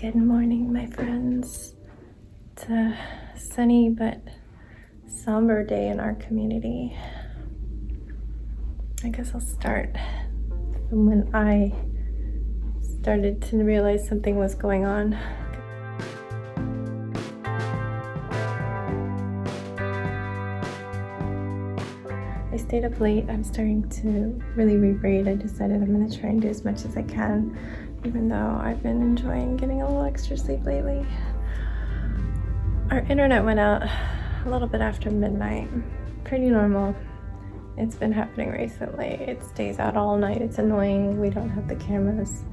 Good morning, my friends. It's a sunny but somber day in our community. I guess I'll start from when I started to realize something was going on. I stayed up late. I'm starting to really reread. I decided I'm going to try and do as much as I can, even though I've been enjoying getting a little extra sleep lately. Our internet went out a little bit after midnight. Pretty normal. It's been happening recently. It stays out all night. It's annoying. We don't have the cameras.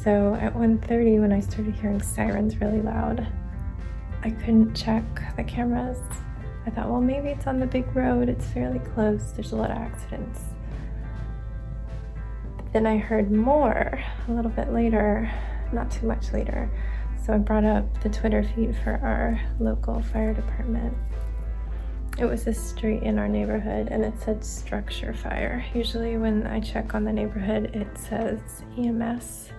So at 1:30, when I started hearing sirens really loud, I couldn't check the cameras. I thought, well, maybe it's on the big road. It's fairly close. There's a lot of accidents. But then I heard more a little bit later, not too much later. So I brought up the Twitter feed for our local fire department. It was a street in our neighborhood and it said structure fire. Usually when I check on the neighborhood, it says EMS.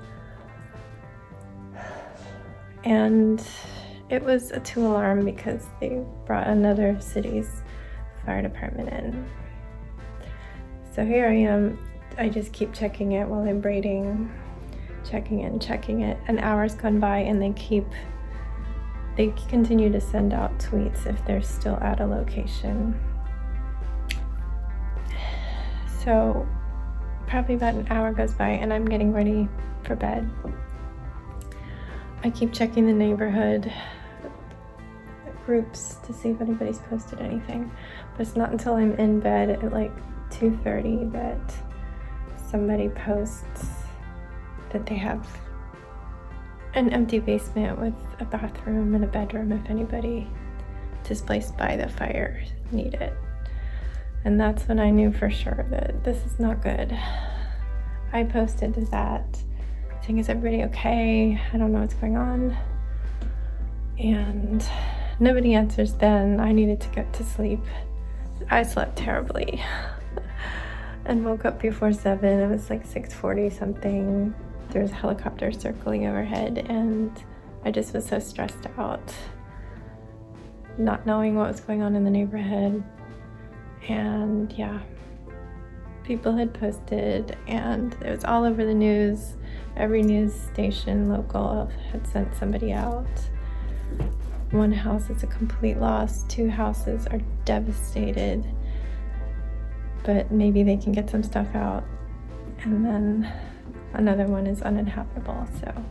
And it was a 2 alarm because they brought another city's fire department in. So here I am. I just keep checking it while I'm braiding, checking it. An hour's gone by and they continue to send out tweets if they're still at a location. So probably about an hour goes by and I'm getting ready for bed. I keep checking the neighborhood groups to see if anybody's posted anything, but it's not until I'm in bed at like 2:30 that somebody posts that they have an empty basement with a bathroom and a bedroom if anybody displaced by the fire need it. And that's when I knew for sure that this is not good. I posted that saying, is everybody okay? I don't know what's going on. And nobody answers then. I needed to get to sleep. I slept terribly and woke up before 7. It was like 6:40 something. There was a helicopter circling overhead and I just was so stressed out, not knowing what was going on in the neighborhood. And yeah, people had posted and it was all over the news. Every news station local had sent somebody out. One house is a complete loss. 2 houses are devastated, but maybe they can get some stuff out. And then another one is uninhabitable. So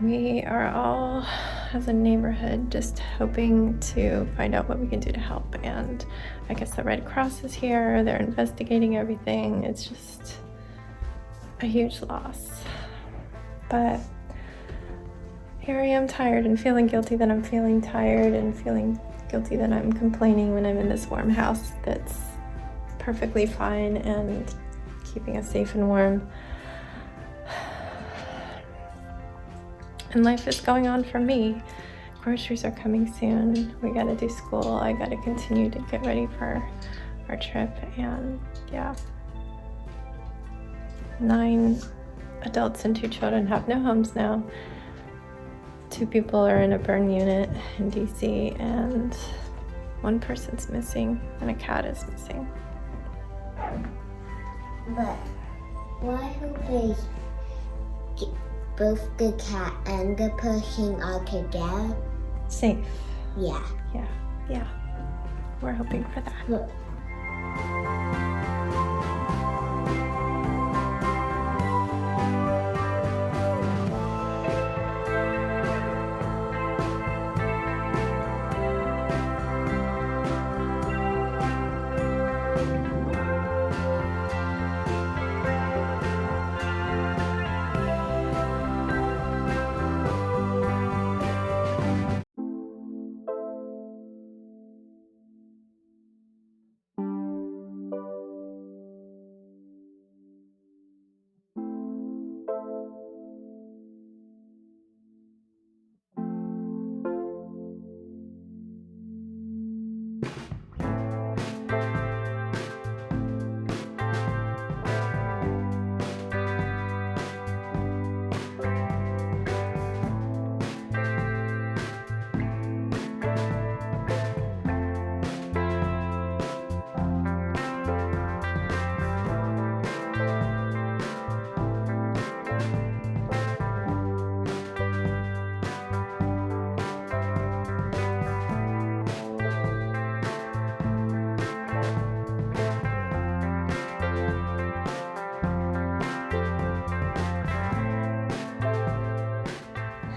we are all, as a neighborhood, just hoping to find out what we can do to help. And I guess the Red Cross is here. They're investigating everything. It's just a huge loss. But here I am, tired and feeling guilty that I'm feeling tired and feeling guilty that I'm complaining when I'm in this warm house that's perfectly fine and keeping us safe and warm. And life is going on for me. Groceries are coming soon. We gotta do school. I gotta continue to get ready for our trip. And yeah, 9 adults and 2 children have no homes now. 2 people are in a burn unit in DC and 1 person's missing and a cat is missing. But why don't they get both the cat and the person are together? Safe. Yeah. Yeah. We're hoping for that. Look.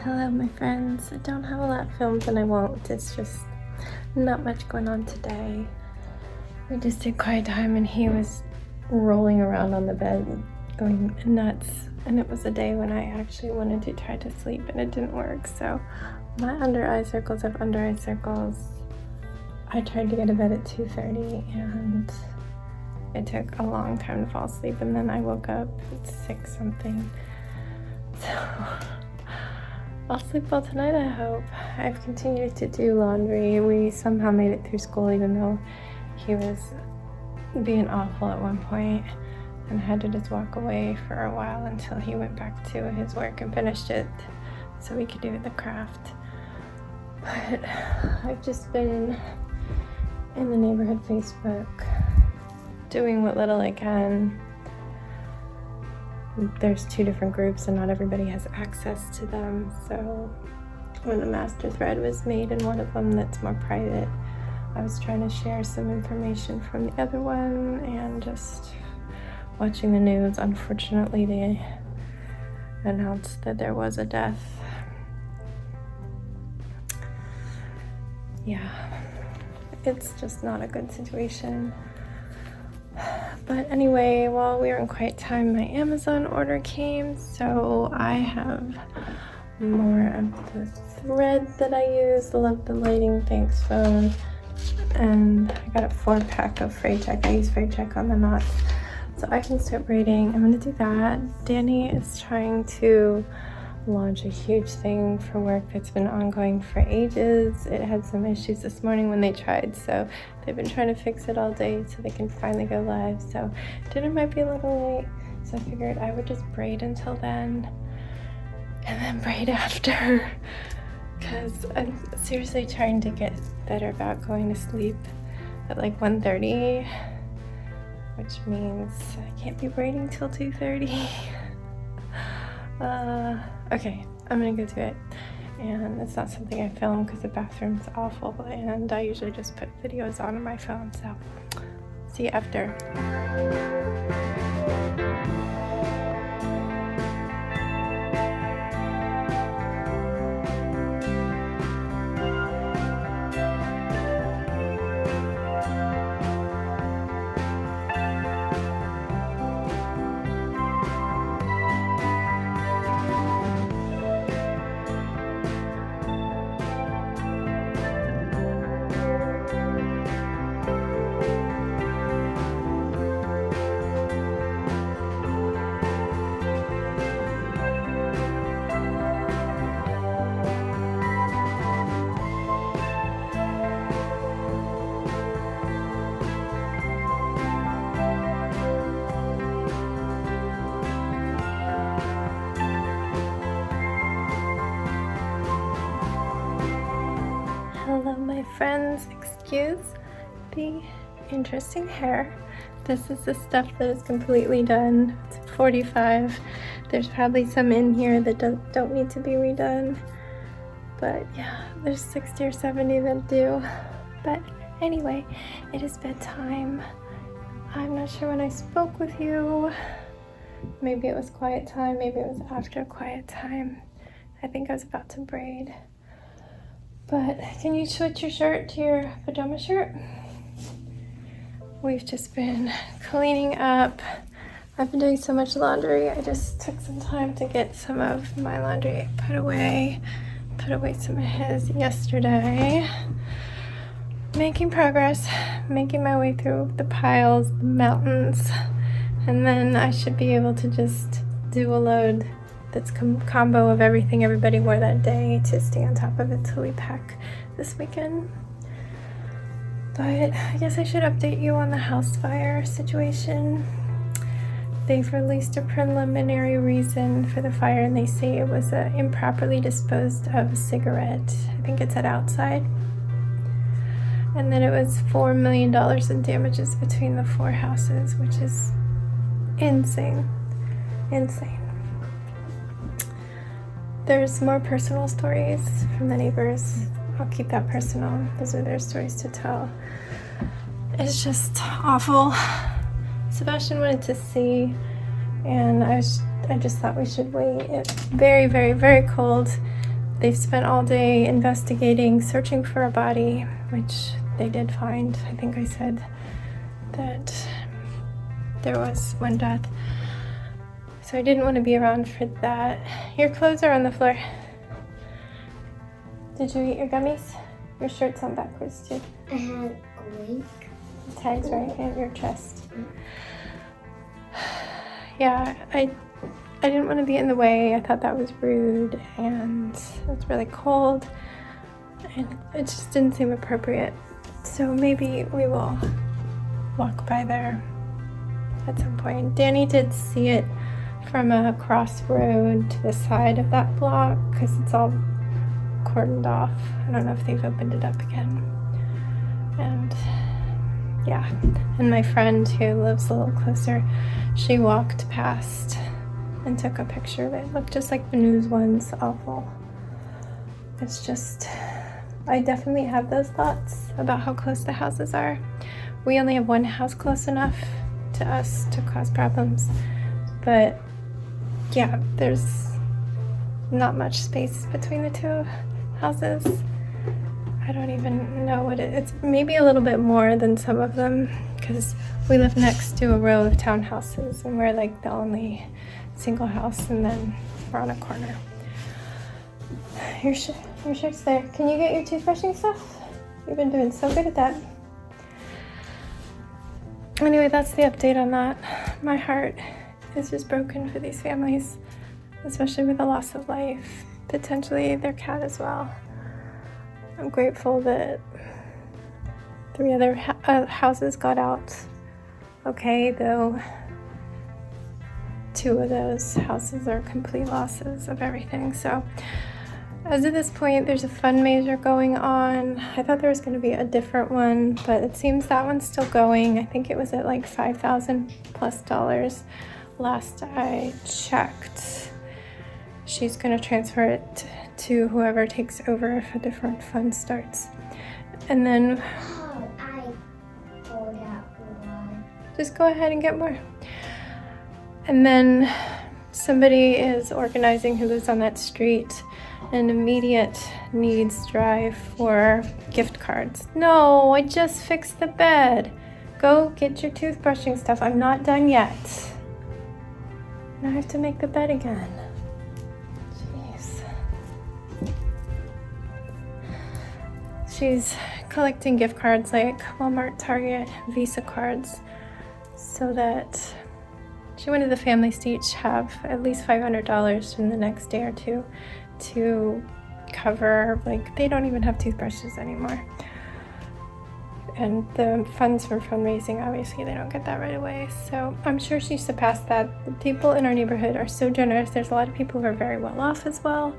Hello, my friends. I don't have a lot filmed and I won't. It's just not much going on today. We just did quiet time and he was rolling around on the bed going nuts. And it was a day when I actually wanted to try to sleep and it didn't work. So my under eye circles have under eye circles. I tried to get to bed at 2:30 and it took a long time to fall asleep. And then I woke up at 6 something. So I'll sleep well tonight, I hope. I've continued to do laundry. We somehow made it through school even though he was being awful at one point and had to just walk away for a while until he went back to his work and finished it so we could do the craft. But I've just been in the neighborhood Facebook doing what little I can. There's 2 different groups and not everybody has access to them, so when the master thread was made in one of them that's more private, I was trying to share some information from the other one and just watching the news. Unfortunately, they announced that there was a death. Yeah, it's just not a good situation. But anyway, while we were in quiet time, my Amazon order came, so I have more of the thread that I use. Love the lighting, thanks phone. And I got a 4-pack of fray check. I use fray check on the knots, so I can start braiding. I'm gonna do that. Danny is trying to launch a huge thing for work that's been ongoing for ages. It had some issues this morning when they tried, so they've been trying to fix it all day so they can finally go live. So dinner might be a little late, so I figured I would just braid until then and then braid after, because I'm seriously trying to get better about going to sleep at like 1:30, which means I can't be braiding till 2:30. Okay, I'm gonna go do it. And it's not something I film because the bathroom's awful and I usually just put videos on my phone, so see you after. Hello, my friends. Excuse the interesting hair. This is the stuff that is completely done. It's 45. There's probably some in here that don't need to be redone. But yeah, there's 60 or 70 that do. But anyway, it is bedtime. I'm not sure when I spoke with you. Maybe it was quiet time. Maybe it was after quiet time. I think I was about to braid. But can you switch your shirt to your pajama shirt? We've just been cleaning up. I've been doing so much laundry. I just took some time to get some of my laundry put away some of his yesterday. Making progress, making my way through the piles, the mountains, and then I should be able to just do a load that's combo of everything everybody wore that day to stay on top of it till we pack this weekend. But I guess I should update you on the house fire situation. They've released a preliminary reason for the fire and they say it was an improperly disposed of cigarette. I think it said outside. And then it was $4 million in damages between the 4 houses, which is insane. Insane. There's more personal stories from the neighbors. I'll keep that personal. Those are their stories to tell. It's just awful. Sebastian wanted to see, and I just thought we should wait. It's very, very, very cold. they've spent all day investigating, searching for a body, which they did find. I think I said that there was one death. So I didn't want to be around for that. Your clothes are on the floor. Did you eat your gummies? Your shirt's on backwards too. I had a link. The tag's right at your chest. Yeah, I didn't want to be in the way. I thought that was rude, and it was really cold, and it just didn't seem appropriate. So maybe we will walk by there at some point. Danny did see it from a crossroad to the side of that block because it's all cordoned off. I don't know if they've opened it up again. And yeah, and my friend who lives a little closer, she walked past and took a picture of it. It looked just like the news ones. Awful. It's just, I definitely have those thoughts about how close the houses are. We only have one house close enough to us to cause problems, but yeah, there's not much space between the two houses. I don't even know what it's maybe a little bit more than some of them because we live next to a row of townhouses and we're like the only single house, and then we're on a corner. Your shirt's there. Can you get your toothbrushing stuff? You've been doing so good at that. Anyway, that's the update on that. My heart is just broken for these families, especially with the loss of life, potentially their cat as well. I'm grateful that 3 other houses got out okay, though 2 of those houses are complete losses of everything. So as of this point, there's a fundraiser going on. I thought there was going to be a different one, but it seems that one's still going. I think it was at like $5,000+ last I checked. She's going to transfer it to whoever takes over if a different fund starts. And then I pulled out one. just go ahead and get more. And then somebody is organizing who lives on that street an immediate needs drive for gift cards. No, I just fixed the bed. Go get your toothbrushing stuff. I'm not done yet. Now I have to make the bed again. Jeez. She's collecting gift cards like Walmart, Target, Visa cards, so that she wanted the families to each have at least $500 in the next day or two to cover, like, they don't even have toothbrushes anymore. And the funds for fundraising, obviously they don't get that right away. So I'm sure she surpassed that. The people in our neighborhood are so generous. There's a lot of people who are very well off as well.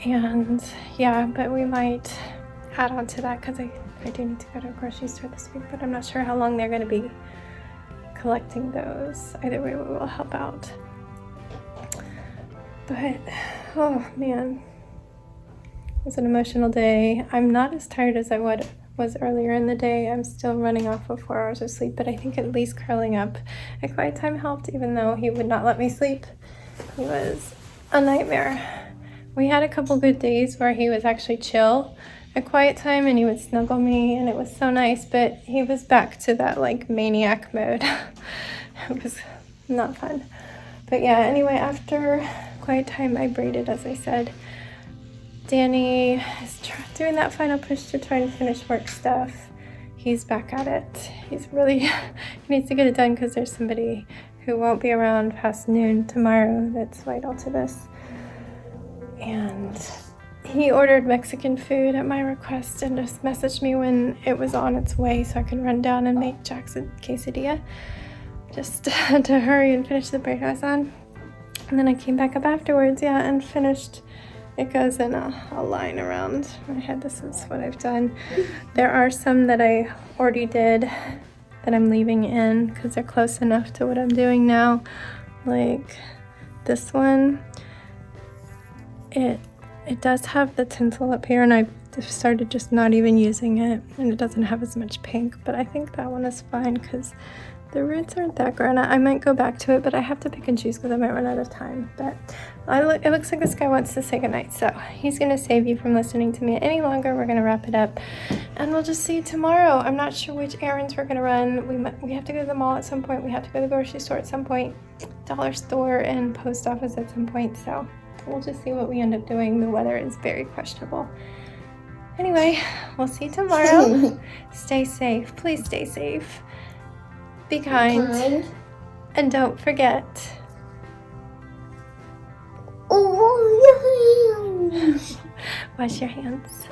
And yeah, but we might add on to that because I do need to go to a grocery store this week, but I'm not sure how long they're going to be collecting those. Either way, we will help out. But, oh man, it was an emotional day. I'm not as tired as I was earlier in the day. I'm still running off of 4 hours of sleep, but I think at least curling up at quiet time helped, even though he would not let me sleep. He was a nightmare. We had a couple good days where he was actually chill at quiet time and he would snuggle me and it was so nice, but he was back to that like maniac mode. It was not fun. But yeah, anyway, after quiet time, I braided, as I said. Danny is doing that final push to try and finish work stuff. He's back at it. He's really, he needs to get it done because there's somebody who won't be around past noon tomorrow that's vital to this. And he ordered Mexican food at my request and just messaged me when it was on its way so I could run down and make Jackson quesadilla. Just to hurry and finish the braid I was on. And then I came back up afterwards, and finished. It goes in a line around my head. This is what I've done. There are some that I already did that I'm leaving in because they're close enough to what I'm doing now. Like this one, it does have the tinsel up here and I started just not even using it and it doesn't have as much pink, but I think that one is fine because The roots aren't that grown. I might go back to it, but I have to pick and choose because I might run out of time. But it looks like this guy wants to say goodnight, so he's going to save you from listening to me any longer. We're going to wrap it up, and we'll just see you tomorrow. I'm not sure which errands we're going to run. We have to go to the mall at some point. We have to go to the grocery store at some point, dollar store and post office at some point, so we'll just see what we end up doing. The weather is very questionable. Anyway, we'll see you tomorrow. Stay safe. Please stay safe. Be kind. And don't forget. Oh, Wash your hands.